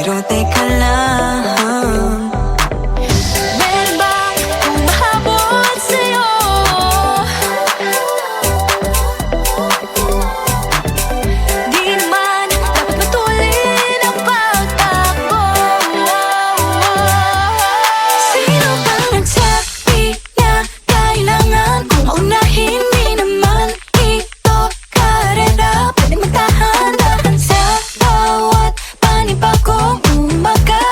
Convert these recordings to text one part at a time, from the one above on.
pero teka lang. Meron bang humahabol sa'yo? Di naman dapat matulin ang pagtakbo. Sino bang nagsabi na kailangan kong maunahin? Di naman ito karera, pwede magtahan-tahan sa bawat panibagong umaga.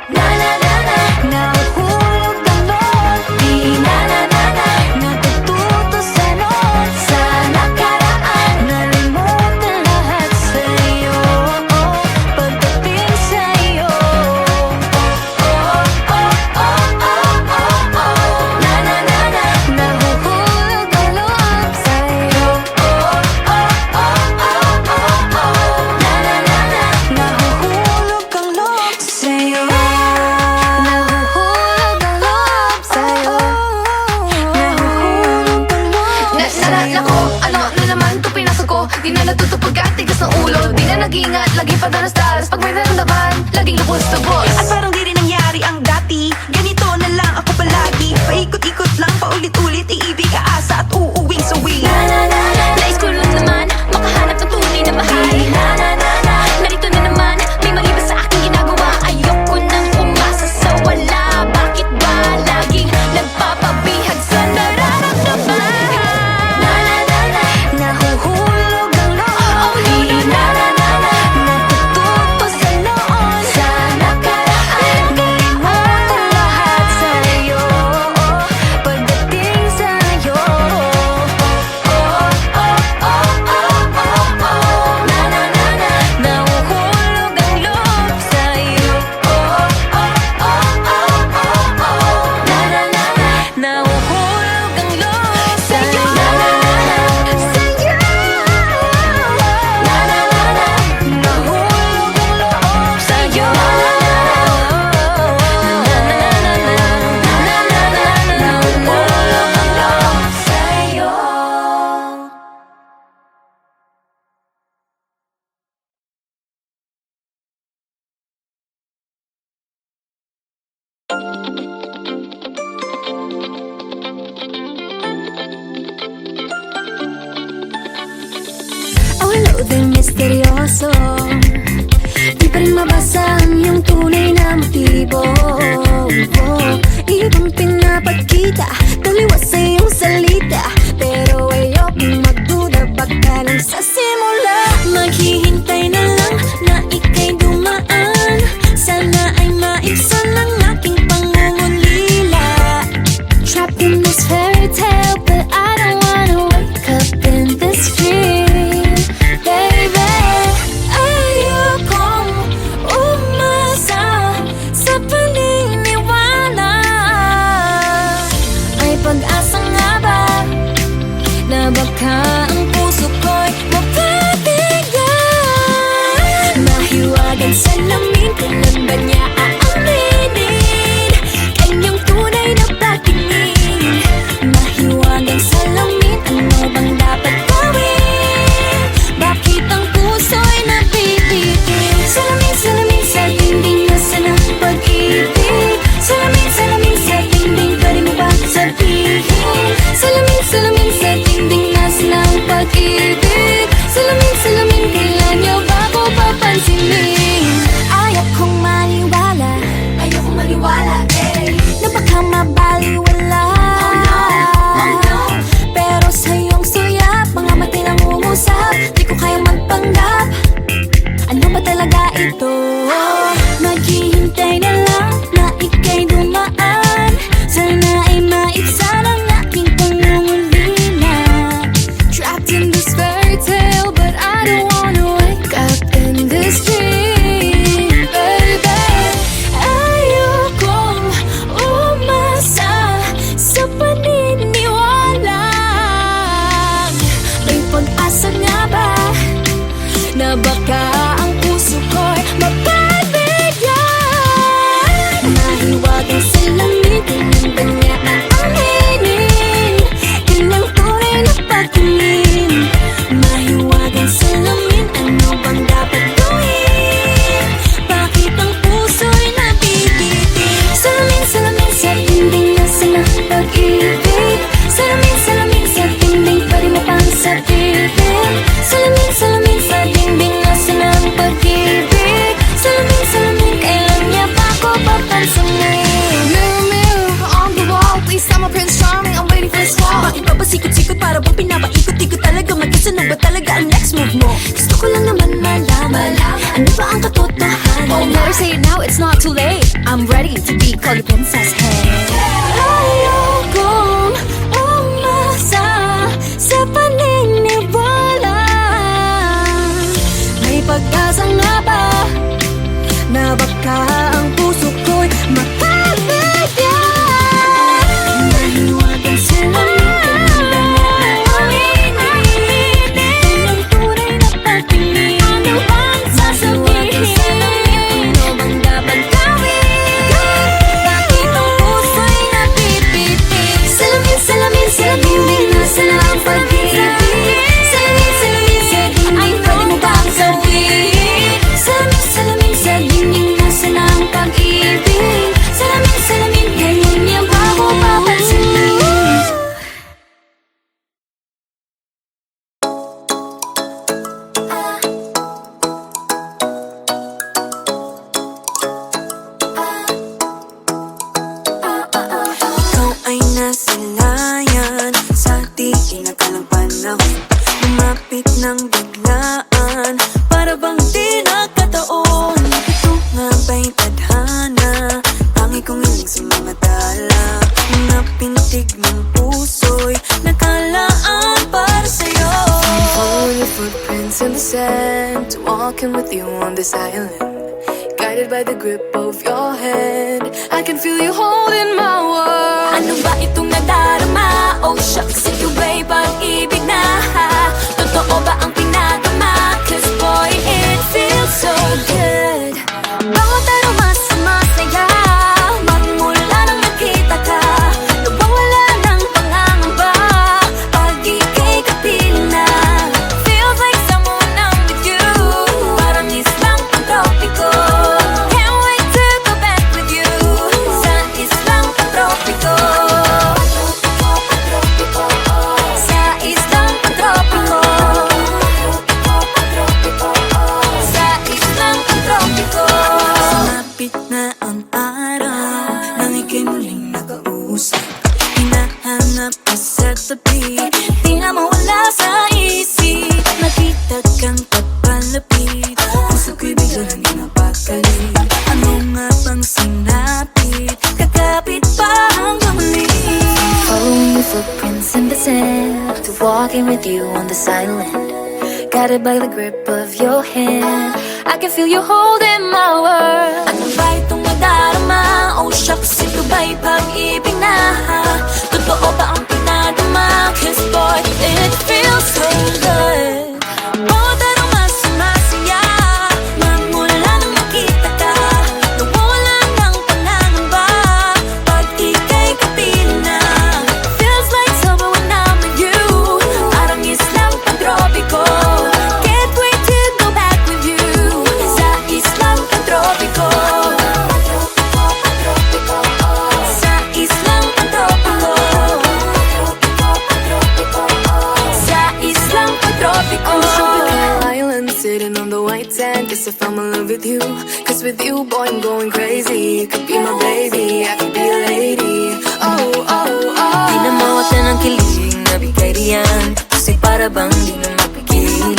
Na na na na, nahuhulog ang loob. Di na na na na, natututo sa noon. Sa nakaraan, nalimutan lahat sa'yo. Pagdating sa'yo, na na na na, nahuhulog ang loob sa'yo. Na na na na, nahuhulog ang loob sa'yo. Nahuhulog ang loob sa'yo. Nahuhulog ang loob sa'yo. Nako, ano na naman ito pinasok ko. Di na natutupag ka, tigas ng ulo. Di na nag-iingat, lagi pa daras-daras. Pag may naramdaman, laging lubos-tubos. At parang di rin nangyari ang dati. Ganito na lang ako palagi. Paikot-ikot lang, paulit-ulit. Iibig, aasa at uuwing suwi. Na na na na, nais ko lang naman makahanap ng tunay na mahal. Na na na na, narito na naman, may mali ba sa aking ginagawa? Ayoko nang umasa sa wala. Bakit ba laging nagpapabihag sa nararamdaman? Na na na na, nahuhulog ang loob. Di na na na na, natututo sa noon. Sa nakaraan, nalimutan lahat sa'yo. Pagdating sa'yo, na na na na, nahuhulog ang loob sa'yo. Na na na na, nahuhulog ang loob sa'yo. Na na na na, sa'yo. Na na na na, nahuhulog ang loob sa'yo. Na na na na, nahuhulog ang loob sa'yo. Awalo din misteryoso, di pa rin mabasa ang iyong tunay na motibo. Ibang pinapakita, taliwas sa iyong salita. Pero ayokong magduda, baka lang sa simula. Maghihintay na lang na ika'y dumaan. Sana ay maibsan ang aking pangungulila. Trapped in this fairy tale, but I don't wanna wake up in this dream, baby. Ayokong umasa sa paniniwala. May pag-asa nga ba na baka ang puso ko'y mapabigyan? Mahiwagang salamin, kailan ba niya aaminin kanyang tunay na patingin? Mahiwagang salamin, ano bang dapat gawin? Bakit ang puso'y nabibitin? Salamin, salamin sa dingding, nasa ng pag-ibig. Salamin, salamin sa dingding, pwede mo ba sabihin? Salamin, salamin sa dingding, nasa ng pag-ibig. Salamin, salamin, kailan niyo ba ko papansinin? Ayokong maniwala, na baka mabaliwala. Pero sa iyong suyap, mga mati lang umusap. Di ko kayang magpanggap, ano ba talaga ito? Maghihintay na lang na ika'y dumaan. Sana ay maibsan ang aking pangungulila. Trapped in this fairy tale, but I don't wanna wake up in this dream, baby. Ayokong umasa sa paniniwala. May pag-asa nga ba na baka ang puso ko'y mapabigyan? I'm ready to be called a princess, hey. Ayokong umasa sa paniniwala. May pag-asa nga ba na baka ang puso ko'y makabaya? Mahiwagang salamin ka ng aminin. Ang tunay na pagtingin. Ano bang sasabihin? Ano bang dapat gawin? Bakit ang puso'y napipitin? Salamin, salamin, salamin, di nasa na ang pag-ibig. Salamin, salamin, salamin, ay pwede mo bang sabihin? Salamin, salamin, salamin, nasa na ang pag-ibig. Salamin, salamin, ganyan niya ba ako papansinin? Ikaw ay nasilayan sa di inakalang panahon. Lumapit ng biglaan, para bang di nakataon. Ito nga ba'y tadhana? Tangi kong iling sa mga tala. Mga pintig ng puso'y nakalaan para sa'yo. Following your footprints in the sand, walking with you on this island, guided by the grip of your hand. I can feel you holding my world. Ano ba itong nadarama? Oh shucks, ito ba'y pag-ibig na? Totoo ba ang pinagama? Cause boy, it feels so good. Bawat aroma sumasaya, magmula nang nakita ka. Nawawala ng pangangamba pag ika'y kapiling na. Feels like someone I'm with you, parang islang pantropiko. Can't wait to go back with you sa islang pantropiko. Sa islang pantropiko. Sa islang pantropiko. Sumapit na ang araw nang ika'y muling nakausap. Hinahanap ka sa tabi, di na mawala sa isip. Nakita kang papalapit, puso ko'y bigla nang napakali. Ano nga bang sinapit, kakapit pa hanggang muli. Following your footprints in the sand, to walking with you on this island, guided by the grip of your hand. I can feel you holding my world. Ano ba itong nadarama? Oh shucks, ito ba'y pag-ibig na? Totoo ba ang pinagama? Cause boy, it feels so good. Bawat aroma sumasaya, magmula nang makita ka. Nawawala ng pangangamba pag ika'y kapiling na. Feels like summer when I'm with you, parang islang pantropiko. Can't wait to go back with you sa islang pantropiko. Sa islang pantropiko. Sa islang pantropiko. On the tropical island, sitting on the white sand, guess I found my love with you. Cause with you, boy, I'm going crazy. You could be my baby, I could be a lady. Oh, oh, oh. Di na mawala ng kilig na bigay riyan, kasi para bang di na mapigilan.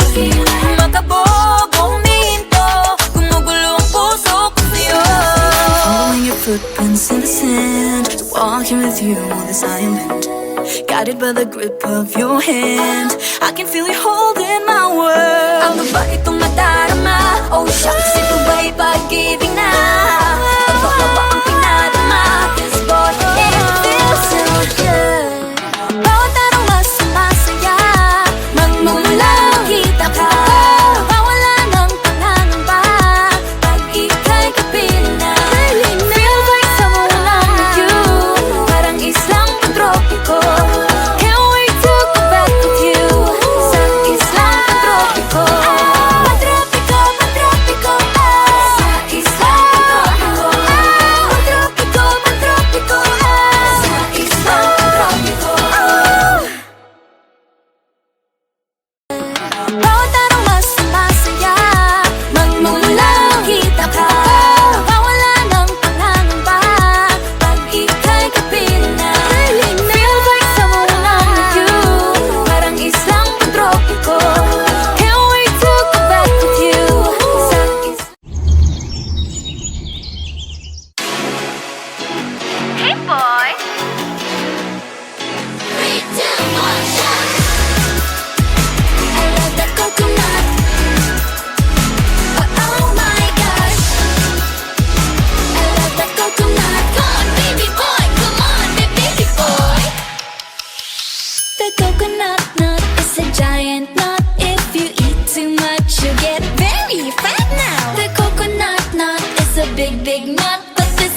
Makabog o huminto, gumugulo ang puso ko sa'yo. Following your footprints in the sand, walking with you on this island, guided by the grip of your hand. I can feel you holding my world. Ano ba itong nadarama? Oh shucks, ito ba'y pag-ibig na? Totoo ba ang pinadama? Cause boy, it feels so good. Bawat aroma sumasaya, magmumula makita ka. Nawawala ng pangangamba pag ika'y kapiling na. Feels like someone I'm with you, parang islang pantropiko. Can't wait to go back with you sa islang pantropiko. Pantropiko, pantropiko, sa islang pantropiko.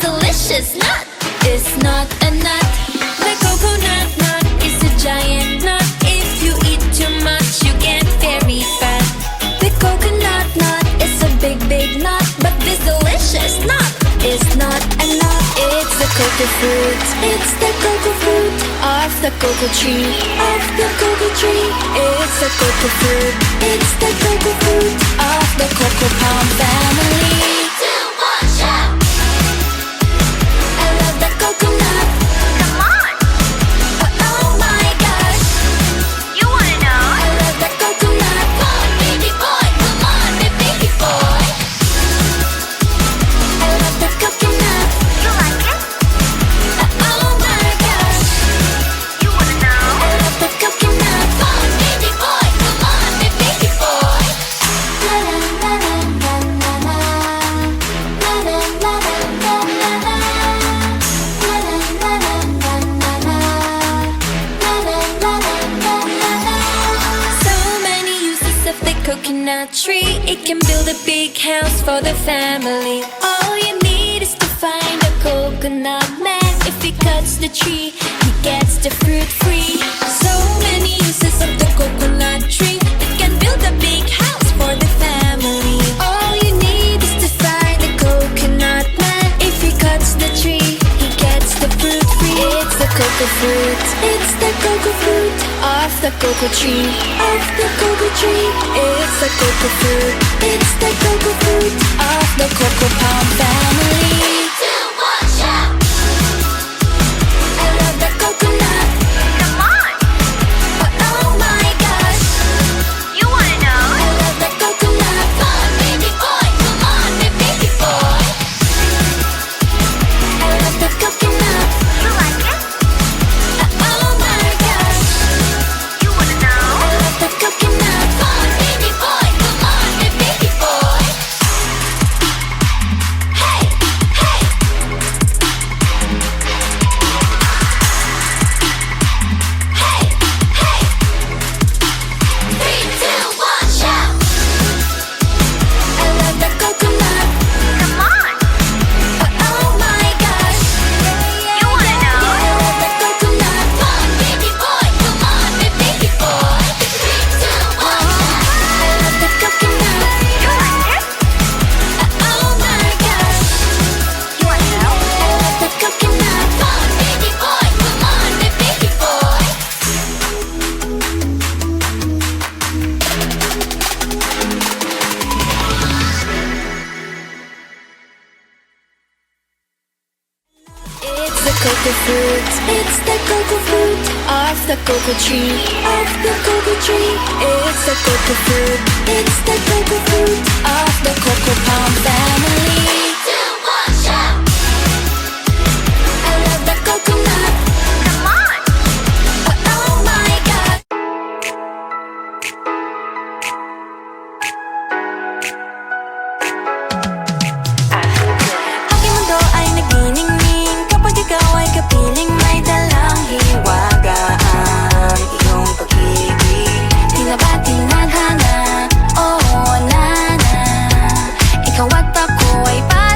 delicious nut. It's not a nut. The coconut nut is a giant nut. If you eat too much, you get very fat. The coconut nut is a big, big nut, but this delicious nut is not a nut. It's the cocoa fruit. It's the cocoa fruit of the cocoa tree. Of the cocoa tree. It's the cocoa fruit. It's the cocoa fruit of the cocoa palm family. I love the coconut. Come on. Oh my gosh. You wanna know? I love the coconut. Come on, baby boy. Come on, baby boy. I love the coconut. You like it? Oh my gosh. You wanna know? I love the coconut. Come on, baby boy. Come on, baby boy. La la la la la la la. La la la la la la la. La la la la la la la. La la la la la la. So many uses of the coconut tree. It can build a big house for the family. All you need is to find a coconut man. If he cuts the tree, he gets the fruit free. So many uses of the coconut tree. It can build a big house for the family. All you need is to find a coconut man. If he cuts the tree, he gets the fruit free. It's the cocoa fruit. It's the cocoa fruit of the cocoa tree. Of the cocoa tree. It's the cocoa fruit. It's the cocoa fruit of the cocoa palm family. I love the coconut. Come on. Oh my gosh. You wanna know? I love the coconut. Come on, baby boy. Come on, baby boy. I love the coconut. You like it? Oh my gosh. You wanna know? I love the coconut. Come on, baby boy. Come on, baby boy. Hey, hey. Hey, hey. 3, 2, 1, shout. I love the coconut. Come on. Oh my gosh. You wanna know? I love the coconut. Come on, baby boy. Come on, baby boy. 3, 2, 1, shout. I love the coconut. You like it? Oh my gosh. You wanna know? I love the coconut. Come on, baby boy. Come on, baby boy. It's the cocoa fruit. It's the cocoa fruit of the cocoa tree. Of the cocoa tree. It's the cocoa fruit. It's the cocoa fruit of the cocoa palm family. I love the coconut. Come on. Oh my god. Aking mundo ay nagniningning kapag ikaw ay kapiling may dalang hiwaga ang iyong pag-ibig. Tila ba tinadhana? Oo, wala na. Ikaw at ako ay parang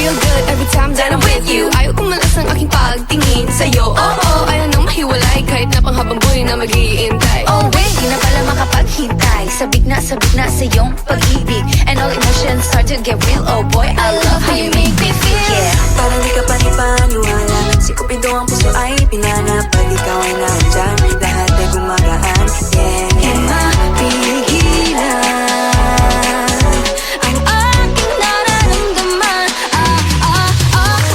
feel good every time that I'm with you. Ayaw kumalas ng aking pagtingin sa'yo. Oh, ayaw nang mahiwalay kahit na panghabang buhay na mag-iintay. Oh wait, di na pala makapaghintay. Sabik na sa iyong pag-ibig. And all emotions start to get real. Oh boy, I love how you make me feel. Yeah. Parang di ka panipaniwala. Si Cupido ang puso ay pinanap. Pag ikaw ay nandyan, lahat ay gumagaan. Yeah, yeah. Mapigilan ang aking nararamdaman.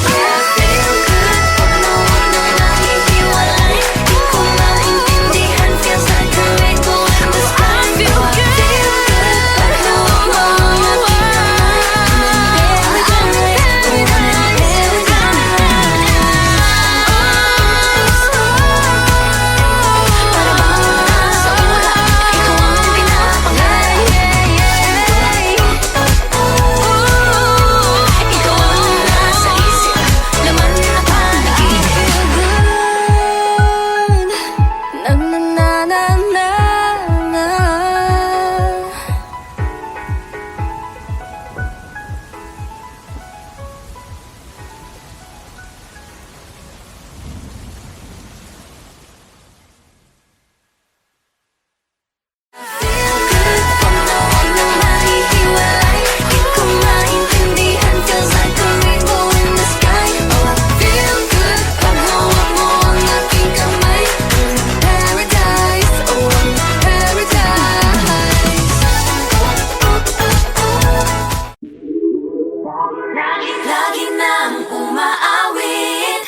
Yeah, feel good pag nawala nahihiwalay. Di ko maintindihan, feels like a rainbow in the sky. Feel good pag nawala aking na na na na na. Feels like a rainbow in the sky. Oh, I feel good pag hawak mo ang aking kamay. Paradise, oh, paradise. Lagi nang umaawit.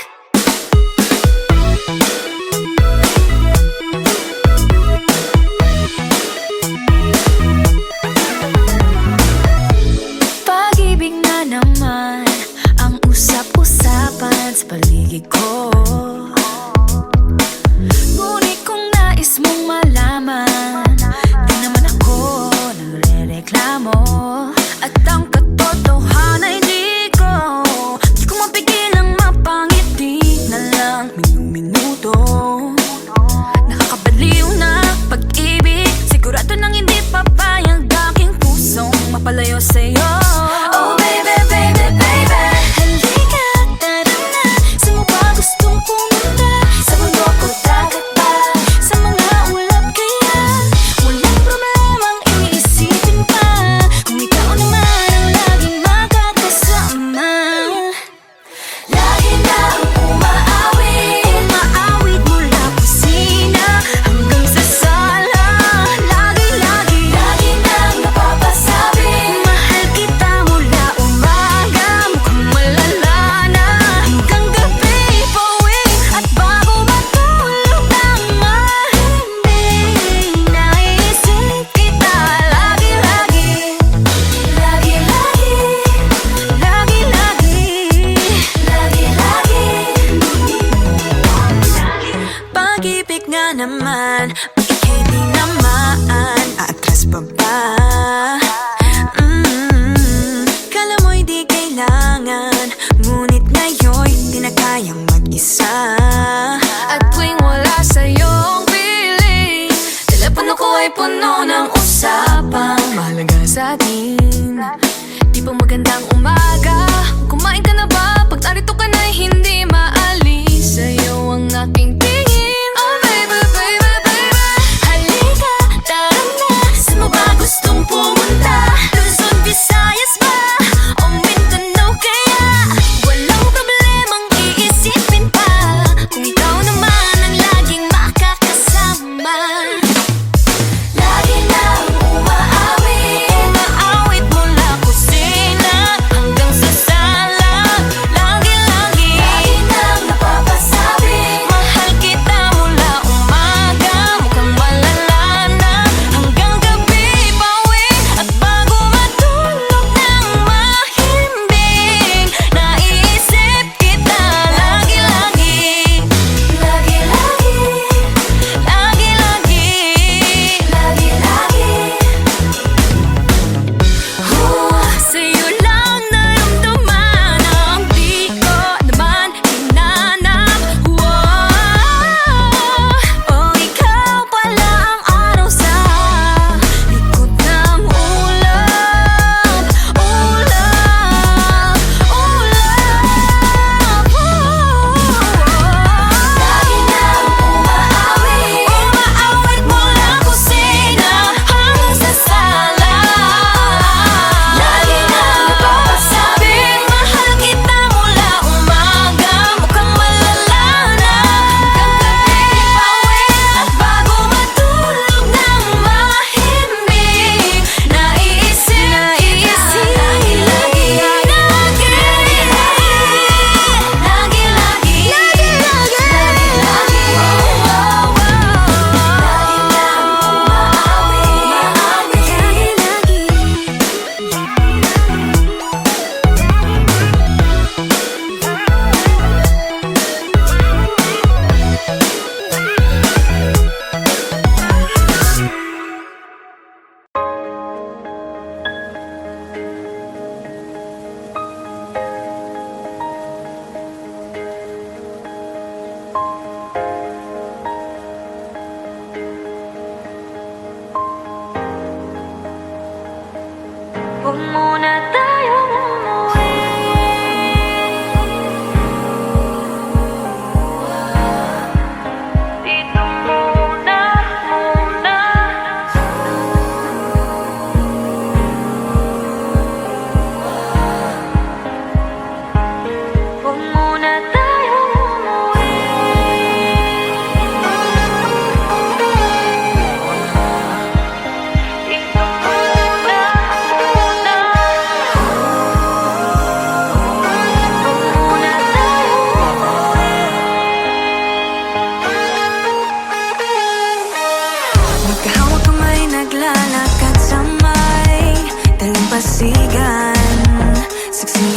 Pag-ibig na naman ang usap-usapan sa paligid ko. Ngunit kung nais mong malaman, di naman ako nagre-reklamo. At ang katotohanan ay di ko mapigilan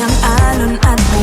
ang alon at